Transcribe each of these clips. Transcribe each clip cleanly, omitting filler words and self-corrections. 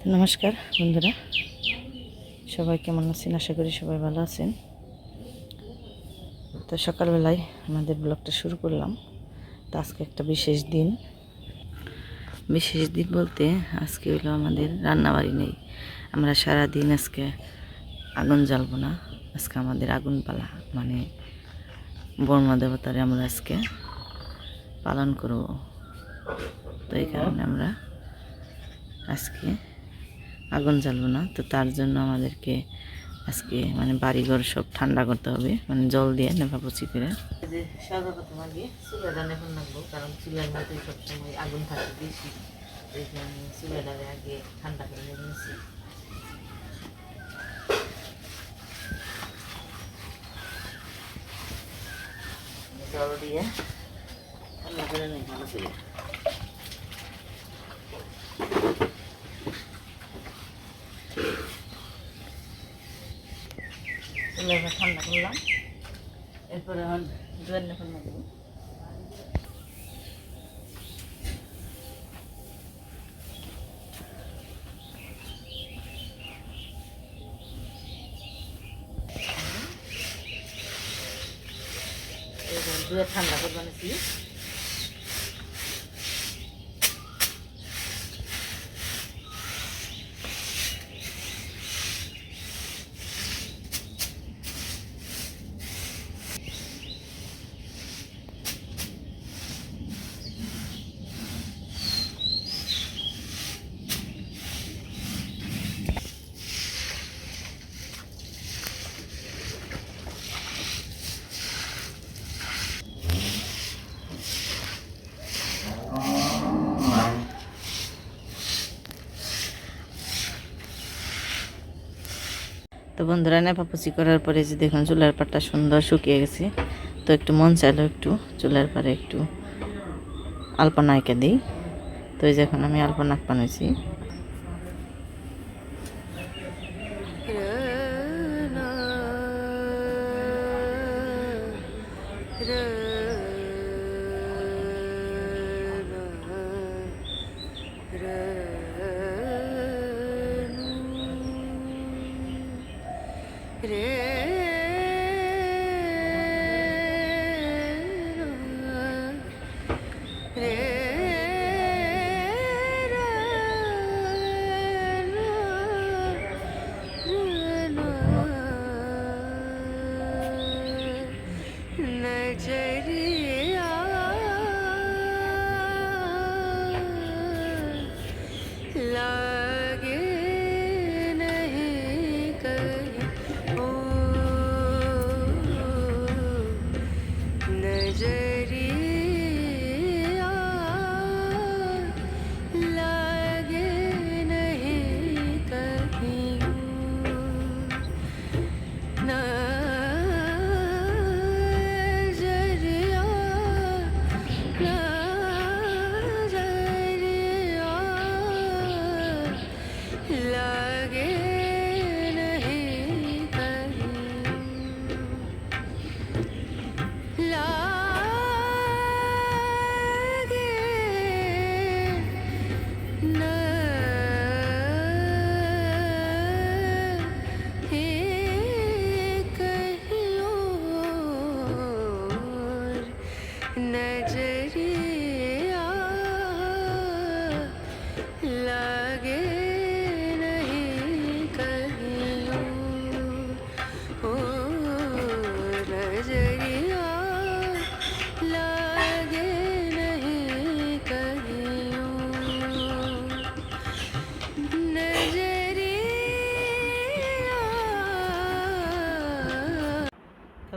নমস্কার বন্ধুরা, সবাই কেমন আছেন? আশা করি সবাই ভালো আছেন। তো সকালবেলায় আমাদের ব্লগটা শুরু করলাম। তো আজকে একটা বিশেষ দিন বলতে আজকে হলো আমাদের রান্নাবাড়ি নেই। আমরা সারা দিন আজকে আগুন জ্বালবো না। আজকে আমাদের আগুন পালা, মানে বর্মা দেবতারে আমরা আজকে পালন করব। তো এই কারণে আমরা আজকে আগুন জ্বালবো না। তো তার জন্য আমাদেরকে আজকে মানে বাড়িঘর সব ঠান্ডা করতে হবে, মানে জল দিয়ে নেভাপুচি করে। সর্বপ্রথম আগে চুলাটা নেভান রাখবো, কারণ চুলার মধ্যে সবসময় আগুন থাকে বেশি। এই জন্য চুলাটারে আগে ঠান্ডা করে নেবে নিচ্ছি। জল দিয়ে ঠান্ডা করে নেই ভালো করে। চুলাটা ঠান্ডা করলাম, এরপরে এখন জোয়ার নেফান নেবো। জোয়ার ঠান্ডা করবো নাকি তো বন্ধুরা, নেপাপুচি করার পরে যে দেখুন চুলার পাড়টা সুন্দর শুকিয়ে গেছে। তো একটু মন চাইলো একটু চুলার পাড়ে একটু আলপনা এঁকে দিই। তো এই যে এখন আমি আলপনা বানাইছি।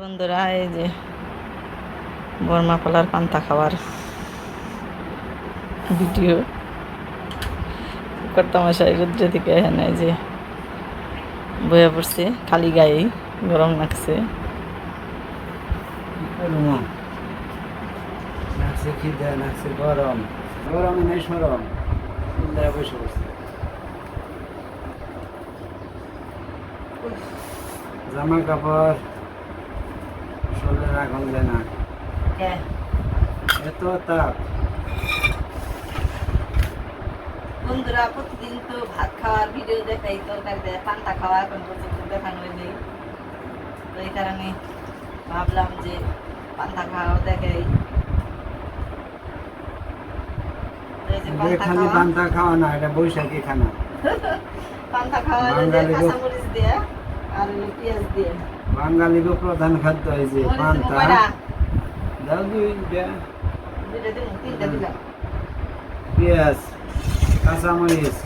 বন্ধুরা, এই যে বর্মা পালার পান্তা খাওয়ার ভিডিও কর্তামশাই রুদ্র থেকে এখানে যে বয়ে পড়ছে, খালি গায়ে গরম লাগছে। জামা কাপড় শরীরে আগুন দেয় না, এত তাপ। বন্ধুরা প্রতিদিন তো ভাত খাওয়ার ভিডিও দেখাই, তরকারি দেয়, পান্তা খাওয়া এখন পর্যন্ত দেখানো নেই। তো এই কারণে ভাবলাম যে পান্তা খাওয়া দেখাই। তো এই যে পান্তা খালি খাওয়া, পান্তা খাওয়া না, এটা বৈশাখী খানা। পান্তা খাওয়া হলো যে বাঙালি গো- কাঁচামরিচ দিয়ে আর হলো পেঁয়াজ দিয়ে। বাঙালিরও প্রধান খাদ্য এই যে মরিচ দিব পান্তা। কয়টা? দাও দুইটা। দুইটা দিন, তিনটা দিলাম। পেঁয়াজ, কাঁচামরিচ,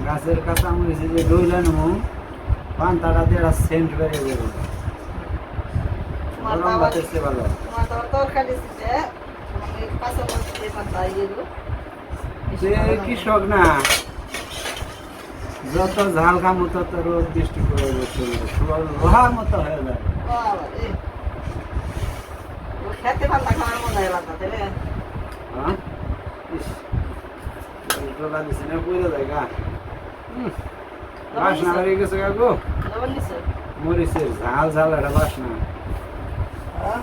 গাছের কাঁচামরিচ এই যে ডইলা নেবো, পান্তাটা দিয়ে একটা সেন্ট বেরিয়ে যাবে। তোমার তো গরম আবার ভাতের চেয়ে ভালো। তোমার তো আবার তরকারি দিতে তোমাকে কাঁচামরিচ দিয়ে পান্তা ইয়ে দেবো। সে কৃষক না, যত ঝাল খামো তত রোদ বৃষ্টি করে লোহার মতো হয়ে যায়। বাবা রে। ও খেতে পান্তা খাওয়ার মজাই আলাদা, তাই না? হ্যাঁ? ইস, ডোলা দিছে না পুরো জায়গা। বাসনা বেরিয়ে গেছে কাকু, লবণ দিছো? মরিচের ঝাল ঝাল একটা বাসনা। হ্যাঁ।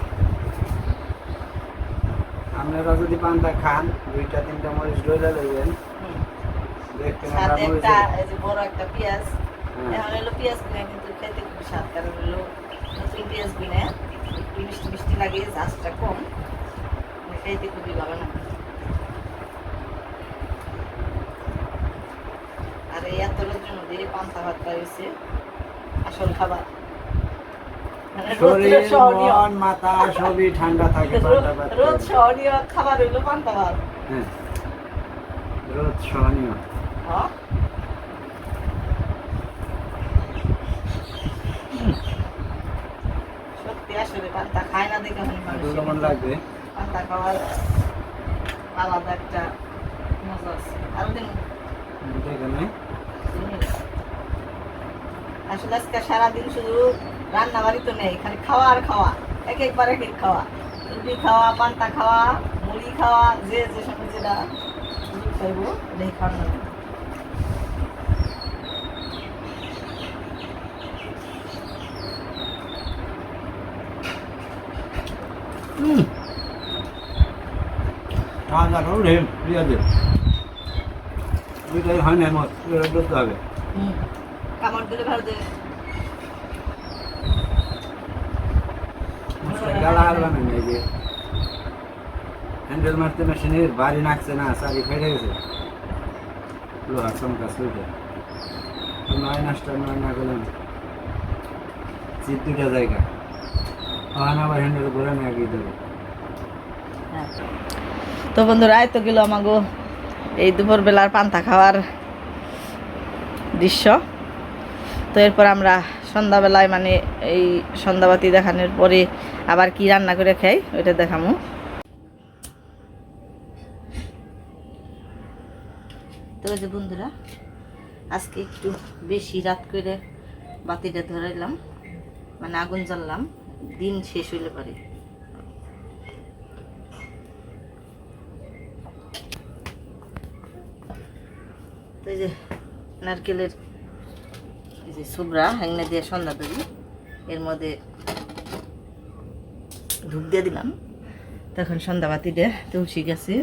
আপনারা যদি পান্তা খান, দুইটা তিনটা মরিচ ডইলা লইবেন, হুম। দেখবেন সাথে আমরা একটা মরিচের। এই যে বড় একটা পেঁয়াজ। হ্যাঁ। এখন হলো পেঁয়াজ কিনে কিন্তু খেতে খুব স্বাদ, কারণ হলো নতুন পেঁয়াজ কিনে একটু মিষ্টি মিষ্টি লাগে, ঝাঁজটা কম, মানে খেতে খুবই ভালো না। আর এই এত রোদের মধ্যে পান্তা ভাত হয়েছে আসল খাবার, মানে শরীর, রোদ সহনীয়, মন, মাথা সবই ঠান্ডা থাকে পান্তা ভাত রোদ খেলে। সহনীয় খাবার হইলো পান্তা ভাত। হ্যাঁ, রোদ সহনীয়। হ্যাঁ। সত্যি আসলে পান্তা খায় না দেখে হয় মানুষ, একটু কেমন লাগবে? পান্তা খাওয়ার আলাদা একটা মজা আছে। আর দিন এখানে আসলে আজকে সারাদিন শুধু রান্না বাড়ি তো নেই, খালি খাওয়া আর খাওয়া, এক একবার এক এক খাওয়া, রুটি খাওয়া, পান্তা খাওয়া, মুড়ি খাওয়া, যে যে সময় যেটা খাইবো ওটাই খাওয়ানো হবে। খাওয়া দাওয়া করলে পেঁয়াজের দুইটাই হয় না মত ধরতে হবে। কামড় দিলে ভালো দেবে। গালা আর বানায় না, এই যে হ্যান্ডেল মারতে মেশিনের বাড়ি নাকছে না, সারি ফেটে গেছে, লোহার চমকা সুইটে নয় নাচটা নয় না করলাম চিপ দুটা জায়গা ওখানে আবার হ্যান্ডেল ঘুরে নিয়ে গিয়ে দেবে। তো বন্ধুরা এই তো গেল আমাগো এই দুপুরবেলার পান্তা খাওয়ার দৃশ্য। তো এরপর আমরা সন্ধ্যাবেলায় মানে এই সন্ধ্যাবাতি দেখানোর পরে আবার কি রান্না করে খাই ওইটা দেখামু। তো ওই যে বন্ধুরা আজকে একটু বেশি রাত করে বাতিটা ধরাইলাম, মানে আগুন জ্বাললাম, দিন শেষ হইলে পারে। তো এই যে নারকেলের এই যে সুবরা হ্যাংনা দিয়ে সন্ধ্যা দেবি, এর মধ্যে ধূপ দিয়ে দিলাম। তখন সন্ধ্যাবাতি দিয়ে তুলসী গাছে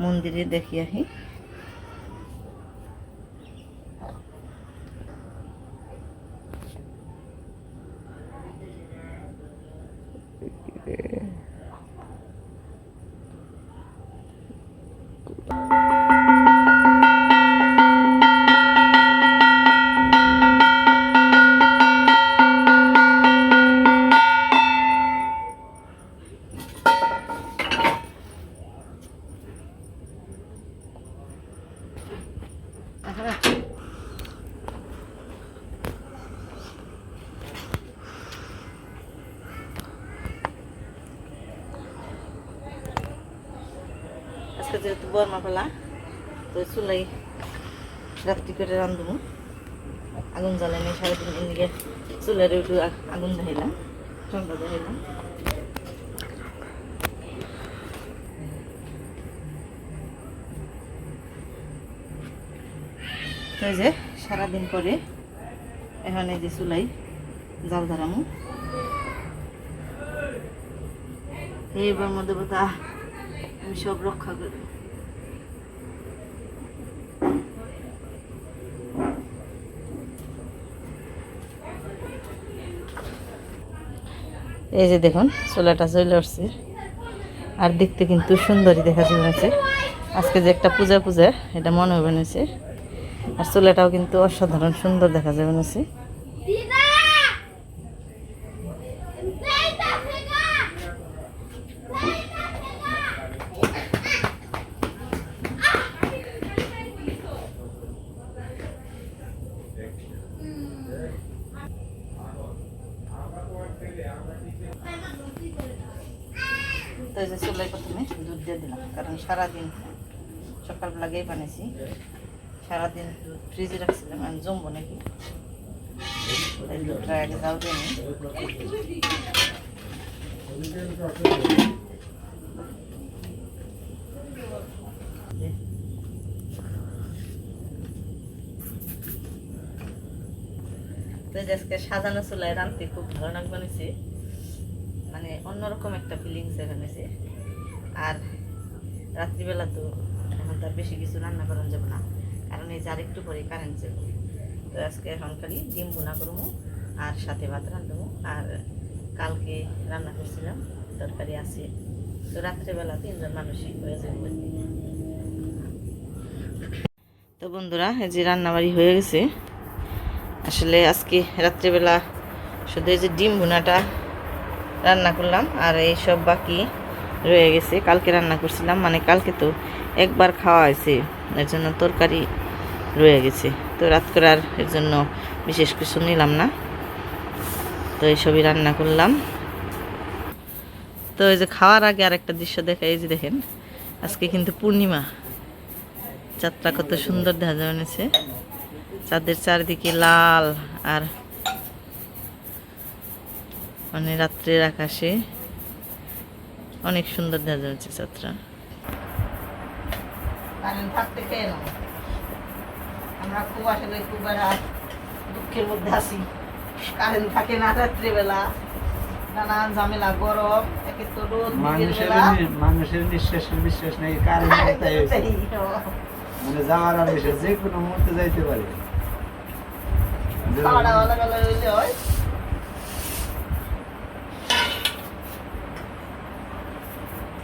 মন্দিরে দেখি আহি। আজকে যেহেতু বর্মা ফেলা, তো চুলাই রাত্রি করে রান্ধবো, আগুন জ্বালানি সারাদিন এদিকে চুলের একটু আগুন দেখাইলাম, চন্দ্র দেখাইলাম। তো এই যে সারাদিন পরে এখন এই যে চুলাই জাল ধরামু, এইবার মধ্যে আমি সব রক্ষা করি। এই যে দেখুন চুলাটা চলে আসছে, আর দেখতে কিন্তু সুন্দরই দেখা যাচ্ছে। আজকে যে একটা পূজা পূজা এটা মনে হবে নিছে, আর চুলাটাও কিন্তু অসাধারণ সুন্দর দেখা যাবে নিছে। তো এই যে চুলায় প্রথমে দুধ দিয়ে দিলাম, কারণ সারাদিন সকালবেলা গিয়ে বানিয়েছি, সারাদিন দুধ ফ্রিজে রাখছিলাম, আমি জমবো নাকি এই দুধটা আগে জাল দিয়ে নিই। তো এই যে আজকে সাজানো চুলায় রাঁধতে খুব ভালো নাক বানিয়েছি, মানে অন্যরকম একটা ফিলিংস বানিয়েছি। আর রাত্রিবেলা তো এখন তার বেশি কিছু রান্না করা যাবে না, কারণ এই যে আরেকটু পরে কারেন্ট যাবে। তো আজকে এখন খালি ডিম বোনা করবো আর সাথে ভাত রাঁধবো, আর কালকে রান্না করছিলাম তরকারি আছে। তো রাত্রেবেলা 3 জন মানুষই হয়ে যাবে। তো বন্ধুরা এই যে রান্নাবাড়ি হয়ে গেছে। আসলে আজকে রাত্রেবেলা শুধু এই যে ডিম ভুনাটা রান্না করলাম, আর এই সব বাকি রয়ে গেছে কালকে রান্না করছিলাম, মানে কালকে তো একবার খাওয়া হয়েছে, এর জন্য তরকারি রয়ে গেছে। তো রাত করে আর এর জন্য বিশেষ কিছু নিলাম না, তো এইসবই রান্না করলাম। তো এই যে খাওয়ার আগে আর একটা দৃশ্য দেখা, এই যে দেখেন আজকে কিন্তু পূর্ণিমা, চাঁদটা কত সুন্দর দেখা যাচ্ছে, চাঁদের চারিদিকে লাল, আর মানে রাত্রের আকাশে অনেক সুন্দর দেখা যাচ্ছে চাঁদটা। আমরা খুব আসলে খুব দুঃখের মধ্যে আছি, কারেন্ট থাকে না রাত্রিবেলা, নানা ঝামেলা, গরম, একে তো রোদ, মানুষের নিঃশ্বাসের বিশ্বাস নেই, কারেন্ট মানে যাওয়ার আর এসে যে কোনো মুহূর্তে যাইতে পারে। খাওয়া দাওয়া লাগালে হইলে হয়।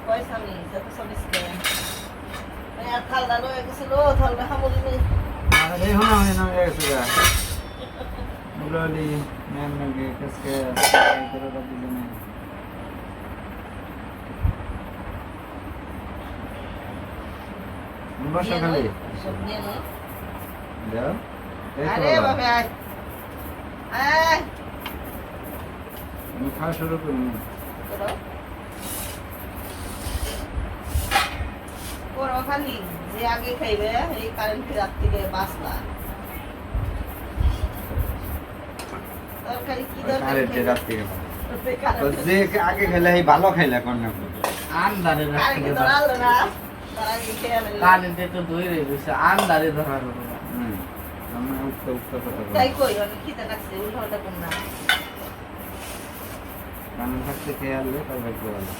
পয়সা নেই, যত সবিস কেন আর থালটা লয়ে গেছিল, থালটা হামুলি নেই। আর এই হনা হয় না গেছে গা মুলালি ম্যাম নাকি কাছে এই করে দিলে না। বসা খালি সব নিয়ে নে। দাও আরে বাবা আয় আয় আমি খাওয়া শুরু করি। করো করো খালি, যে আগে খাইবে এই কারেন্টের রাত থেকে বাঁচলা। তরকারি কি দরকার, কারেন্টের রাত থেকে তো যে আগে খেলে এই ভালো খাইলা কোন না আন্দারে রাখতে তো আলো না, তার আগে খেয়ে নিলাম। কারেন্টে তো ধরে গেছে, আন্দারে ধরা গেল না। আমরা উঠতে উঠতে কথা তাই বলি কই অনেক খিদে লাগছে, উল্টোটা কোন না। কারণ থাকতে খেয়ে আনলে তবে একটু ভালো।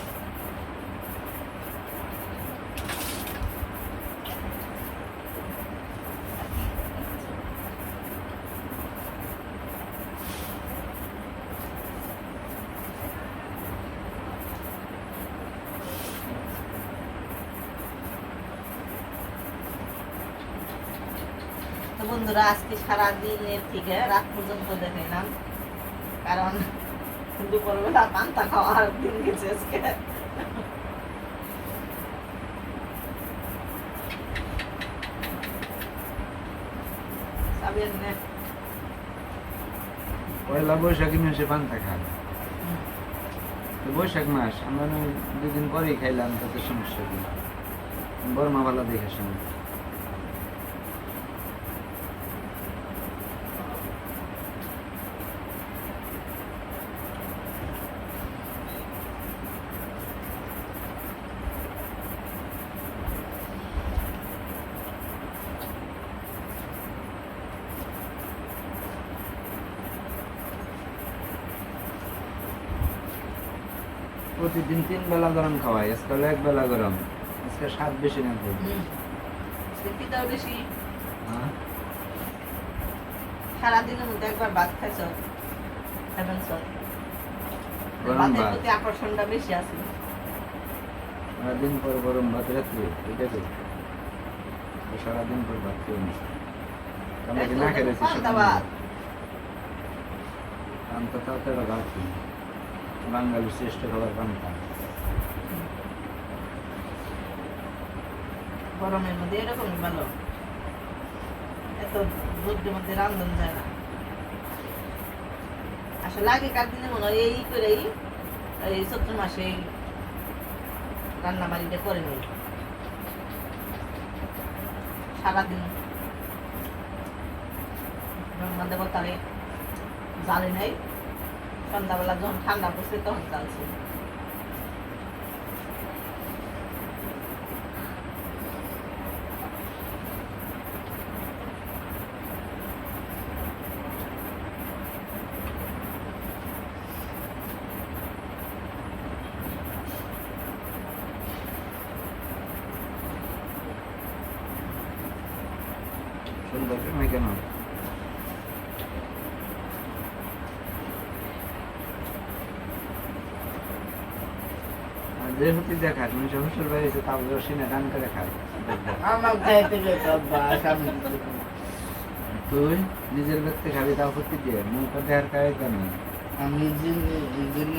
তো বন্ধুরা আজকে সারাদিনের থেকে রাত পর্যন্ত দেখাইলাম, কারণ দুপুরবেলা পান্তা খাওয়ার দিন গেছে আজকে। সাবির নে পয়লা বৈশাখী মাসে পান্তা খায়, তো বৈশাখ মাস আমরা 2 দিন পরেই খাইলাম, তাতে সমস্যা কি? বর্মা ভালো দেখে সময় প্রতিদিন 3 বেলা গরম খাওয়াই, আজকে 1 বেলা গরম, আজকে স্বাদ বেশি না তো। সেটাও বেশি, হ্যাঁ সারাদিনের মধ্যে একবার ভাত খাইছ, খাবেন সব গরম ভাতের ভাত প্রতি আকর্ষণটা বেশি আছে। সারাদিন পর গরম ভাত রাত্রে এটা তো সারাদিন পর ভাত খেয়ে নিস আমরা কি না খেয়ে রয়েছি পান্তা ভাত। পান্তা তাও তো একটা ভাত কিনি। বাঙালির শ্রেষ্ঠ খাবার পান্তা গরমের মধ্যে এরকমই ভালো, এত রোদের মধ্যে রান্ধন যায় না। আসলে আগেকার দিনে মনে হয় এই করেই এই চৈত্র মাসে রান্না বাড়িটা করে নেই, সারাদিন ব্রহ্মা দেবতারে জ্বালে নাই, সন্ধ্যাবেলা যখন ঠান্ডা পড়ছে তখন জ্বালছে। সুন্দর না কেন যে হতে দেখায় তুমি শ্বশুর বাড়ি এসে তাও রসিনে গান করে খায় আমার খাইতে গেছে অভ্যাস, আমি তুই নিজের ব্যক্তি খাবি তাও হতে দিয়ে মুখ দেওয়ার কারে কেন আমি জেনে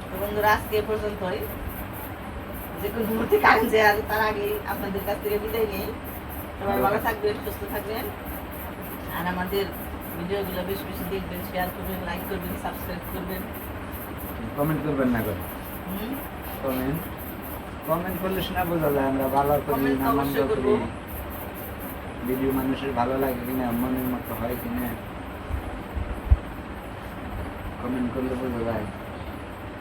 তো বন্ধুরা আজকে এ পর্যন্তই। যে কোনো মুহূর্তে কারেন্ট যায় আর তার আগে আপনাদের কাছ থেকে বিদায় নেই। সবাই ভালো থাকবেন, সুস্থ থাকবেন, আর আমাদের ভিডিওগুলো বেশি বেশি দেখবেন, শেয়ার করবেন, লাইক করবেন, সাবস্ক্রাইব করবেন। কমেন্ট করবেন না করে হুম, কমেন্ট কমেন্ট করলে শোনা বোঝা যায় আমরা ভালো করি Comment না মন্দ অবশ্যই করি, করবো। ভিডিও মানুষের ভালো লাগে কিনা মনের মতো হয় কিনা কমেন্ট করলে বোঝা যায়।